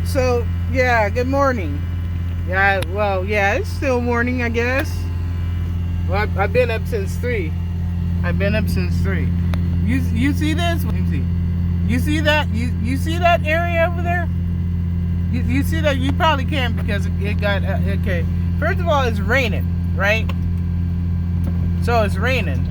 So yeah, good morning. Yeah, well, yeah, it's still morning, I guess. Well, I've been up since 3. I've been up since 3. You see this? Let me see. You see that? You see that area over there? You see that? You probably can't because it got okay. First of all, it's raining, right? So it's raining,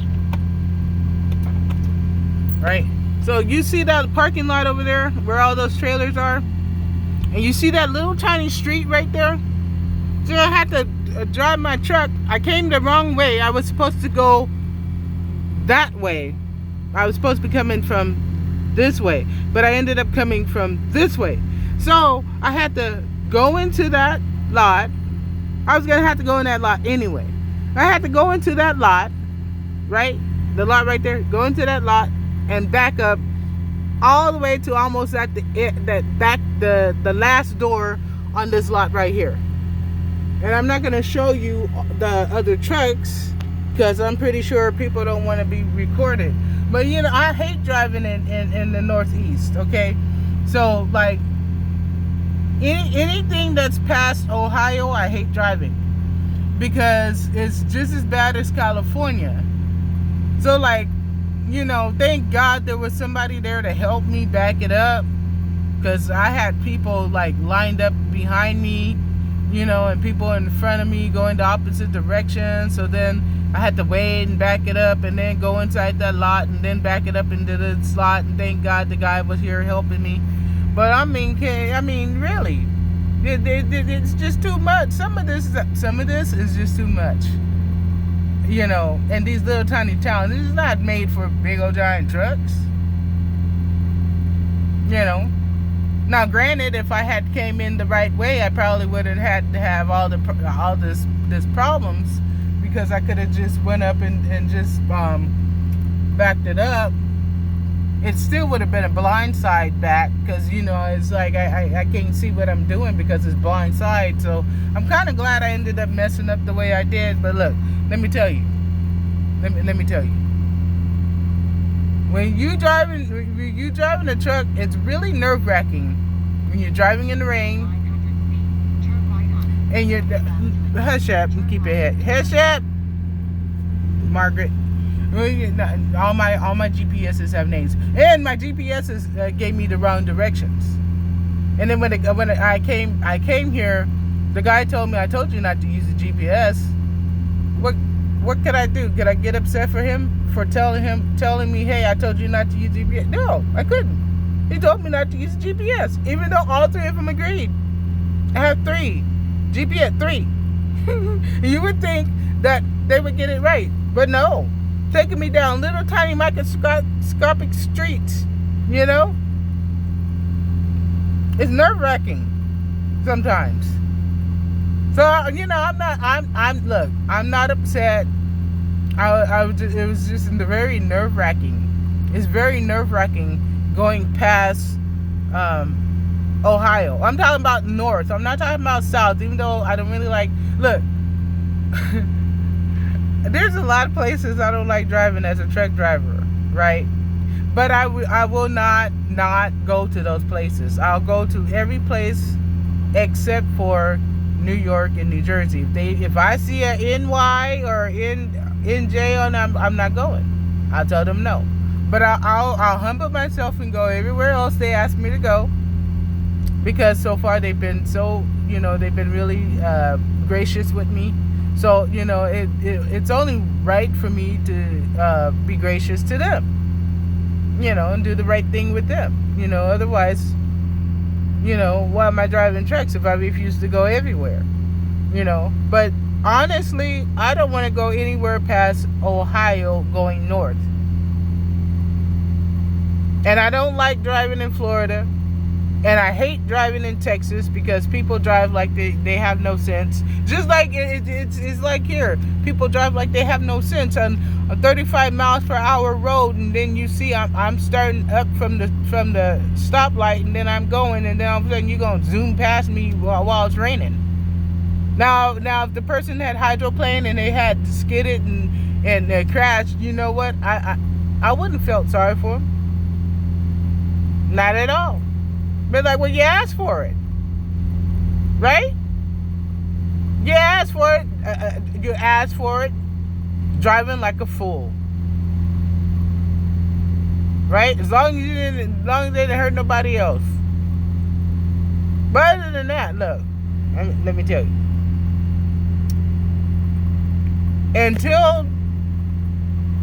right? So you see that parking lot over there where all those trailers are, and you see that little tiny street right there. So I had to drive my truck. I came the wrong way. I was supposed to go that way. I was supposed to be coming from this way, but I ended up coming from this way. So I had to go into that lot. I was gonna have to go in that lot anyway. I had to go into that lot, right? The lot right there. Go into that lot and back up all the way to almost at the last door on this lot right here. And I'm not going to show you the other trucks because I'm pretty sure people don't want to be recorded. But you know, I hate driving in the Northeast, okay? So like anything that's past Ohio, I hate driving because it's just as bad as California. So like, you know, thank God there was somebody there to help me back it up because I had people like lined up behind me, you know, and people in front of me going the opposite direction. So then I had to wait and back it up and then go inside that lot and then back it up into the slot. And thank God the guy was here helping me. But I mean, really, it's just too much. Some of this is just too much. You know, and these little tiny towns, this is not made for big old giant trucks. You know. Now, granted, if I had came in the right way, I probably would have had to have all this problems because I could have just went up and just backed it up. It still would have been a blind side back because, you know, it's like I can't see what I'm doing because it's blind side. So I'm kind of glad I ended up messing up the way I did. But look, let me tell you. Let me tell you. When you driving a truck, it's really nerve-wracking. When you're driving in the rain, and you're hush up and keep your head hush up, Margaret. All my GPSs have names, and my GPSs gave me the wrong directions. And then when I came here, the guy told me, I told you not to use the GPS. What could I do? Could I get upset for him for telling me, hey, I told you not to use GPS? No, I couldn't. He told me not to use the GPS, even though all 3 of them agreed. I have 3 GPS 3. You would think that they would get it right, but no, taking me down little tiny microscopic streets. You know, it's nerve-wracking sometimes. So you know, I'm not upset. It was just very nerve-wracking. It's very nerve-wracking going past Ohio. I'm talking about north. I'm not talking about south, even though I don't really like. Look, there's a lot of places I don't like driving as a truck driver, right? But I will not go to those places. I'll go to every place except for New York and New Jersey. If I see a NY or NJ on them, I'm not going. I'll tell them no. But I'll humble myself and go everywhere else they ask me to go, because so far they've been they've been really gracious with me. So you know, it's only right for me to be gracious to them, you know, and do the right thing with them. You know, otherwise, you know, why am I driving trucks if I refuse to go everywhere? You know, but honestly, I don't want to go anywhere past Ohio going north. And I don't like driving in Florida. And I hate driving in Texas because people drive like they have no sense. Just like it's like here. People drive like they have no sense on a 35 miles per hour road, and then you see I'm starting up from the stoplight, and then I'm going, and then all of a sudden you're going to zoom past me while it's raining. Now if the person had hydroplane and they had skidded and crashed, you know what? I wouldn't have felt sorry for them. Not at all. But like, well, you asked for it, right? You asked for it. You asked for it. Driving like a fool, right? As long as they didn't hurt nobody else. But other than that, look, let me tell you.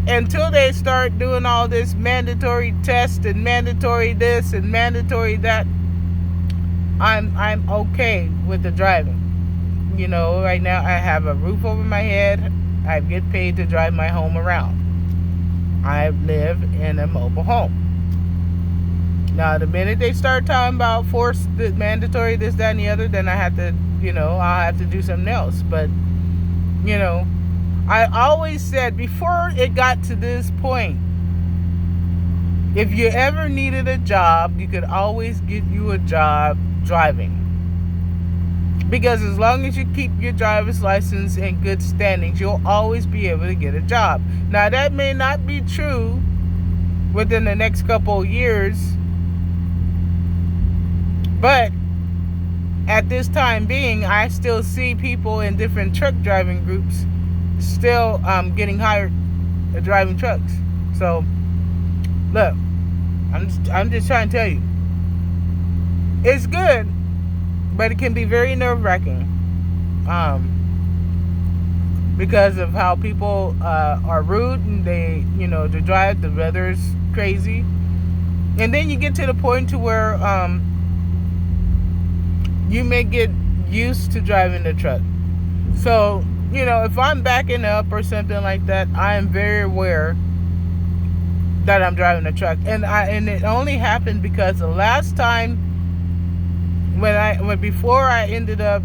Until they start doing all this mandatory test and mandatory this and mandatory that, I'm okay with the driving. You know, right now I have a roof over my head. I get paid to drive my home around. I live in a mobile home. Now, the minute they start talking about forced, mandatory, this, that, and the other, then I have to, I'll have to do something else. But, I always said before it got to this point, if you ever needed a job, you could always get you a job driving. Because as long as you keep your driver's license in good standings, you'll always be able to get a job. Now, that may not be true within the next couple of years, but at this time being, I still see people in different truck driving groups still getting hired driving trucks. So, look, I'm just trying to tell you, it's good, but it can be very nerve-wracking because of how people are rude and they drive. The weather's crazy, and then you get to the point to where you may get used to driving the truck. So, if I'm backing up or something like that, I am very aware that I'm driving a truck, and it only happened because the last time before I ended up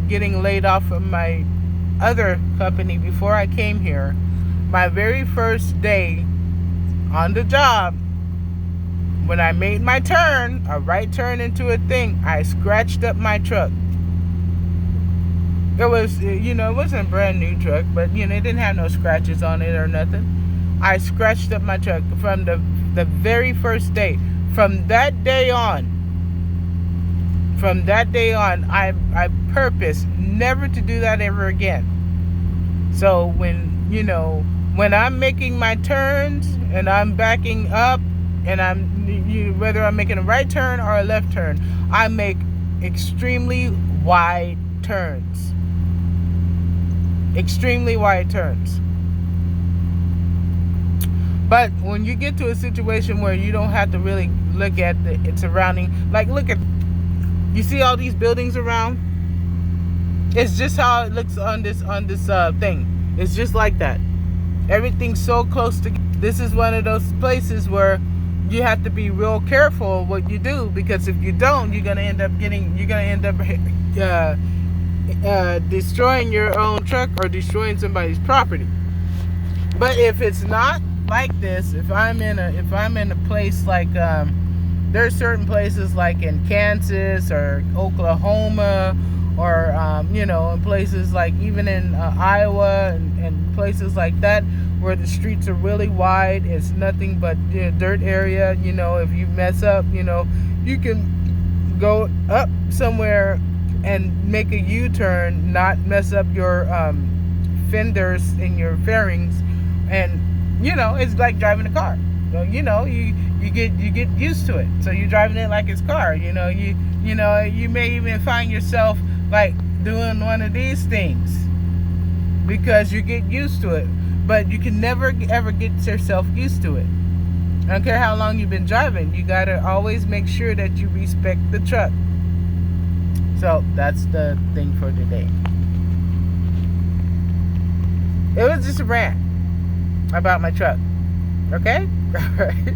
getting laid off from my other company before I came here, my very first day on the job, when I made my turn, a right turn into a thing, I scratched up my truck. It was, it wasn't a brand new truck, but, it didn't have no scratches on it or nothing. I scratched up my truck from the very first day. From that day on, I purpose never to do that ever again. So when I'm making my turns and I'm backing up and whether I'm making a right turn or a left turn, I make extremely wide turns. Extremely wide turns. But when you get to a situation where you don't have to really look at its surrounding, like you see all these buildings around? It's just how it looks on this thing. It's just like that. Everything's so close together. This is one of those places where you have to be real careful what you do, because if you don't, you're gonna end up destroying your own truck or destroying somebody's property. But if it's not like this, if I'm in a place like there's certain places like in Kansas or Oklahoma or in places like even in Iowa and places like that where the streets are really wide, it's nothing but dirt area. If you mess up, you can go up somewhere and make a U-turn, not mess up your fenders and your fairings, and it's like driving a car. So you get used to it. So you're driving it like it's car. You may even find yourself like doing one of these things because you get used to it. But you can never ever get yourself used to it. I don't care how long you've been driving. You gotta always make sure that you respect the truck. So that's the thing for today. It was just a rant about my truck. Okay? All right.